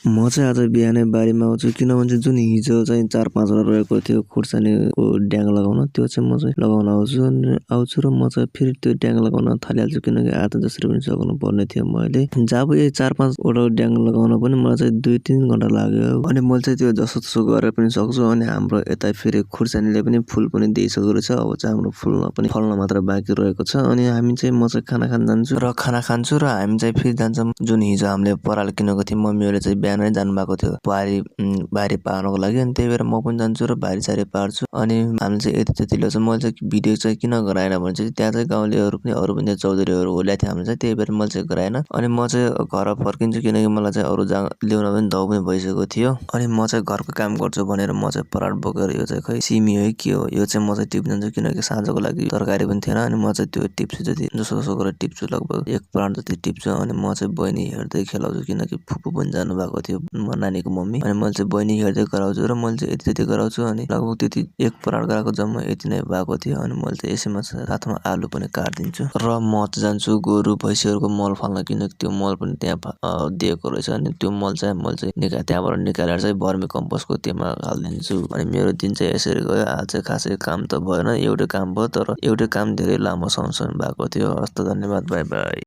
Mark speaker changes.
Speaker 1: म चाहिँ आज बिहानै बारीमा आउँछु किनभने जुन हिजो चाहिँ 4-5 वटा रहेको थियो खुर्सानीको ड्याङ लगाउन त्यो चाहिँ म चाहिँ लगाउन आउँछु र म चाहिँ फेरि त्यो ड्याङ लगाउन थालिहाल्छु किनकि आज जसरी पनि सघाउनु पर्ने थियो मैले। जब यही 4-5 वटा ड्याङ लगाउन पनि मलाई चाहिँ 2-3 घण्टा लाग्यो अनि मैले चाहिँ त्यो जसोतसो गरेर पनि सक्छु। अनि हाम्रो यता फेरि खुर्सानीले पनि फुल पनि दिइसकेको रहेछ। अब चाहिँ हाम्रो फुल्न पनि फल्न मात्र बाँकी रहेको छ। अनि हामी चाहिँ म चाहिँ खाना खान जान्छु र खाना खान्छु र हामी चाहिँ फेरि जान्छौँ जुन हिजो हामीले पराल किनेको थियो मम्मीहरूले चाहिँ बिहानै जानुभएको थियो बारी पार्नको लागि। अनि त्यही भएर म पनि जान्छु र बारी पार्छु। अनि हामीले चाहिँ यति त्यति ल्याउँछ। मैले चाहिँ भिडियो चाहिँ किन गराएन भने चाहिँ त्यहाँ चाहिँ गाउँलेहरू पनि अरू पनि चौधरीहरू ल्याएको थियो हामीले चाहिँ त्यही भएर मैले चाहिँ गराएन। अनि म चाहिँ घर फर्किन्छु किनकि मलाई चाहिँ अरू जग्गा ल्याउन पनि दौ पनि भइसकेको थियो। अनि म चाहिँ घरको काम गर्छु भनेर म चाहिँ पराल बोकेर यो चाहिँ खै सिमी हो के हो यो चाहिँ म चाहिँ टिप्न जान्छु किनकि साँझको लागि तरकारी पनि थिएन। अनि म चाहिँ त्यो टिप्छु जसो गरेर टिप्छु लगभग 1 पराल जति टिप्छु। अनि म चाहिँ बहिनी हेर्दै खेलाउँछु किनकि फुपू पनि जानु भएको थियो नानीको मम्मी। अनि मैले चाहिँ बहिनी हेर्दै गराउँछु र मैले चाहिँ यति त्यति गराउँछु। अनि लगभग त्यति 1 पराल गराएको जम्मा यति नै भएको थियो। अनि मैले चाहिँ यसैमा साथमा आलु पनि काटिदिन्छु र म चाहिँ जान्छु गोरु भैँसीहरूको मल फाल्न किनकि त्यो मल पनि त्यहाँ दिएको रहेछ। अनि त्यो मल चाहिँ मैले त्यहाँबाट निकालेर चाहिँ भर्मी कम्पोस्टको त्यसमा हालिदिन्छु। अनि मेरो दिन चाहिँ यसरी गयो। आज चाहिँ खासै काम त भएन, एउटै काम भयो तर एउटै काम धेरै लामो समयसम्म भएको थियो। हस्त धन्यवाद, बाई बाई।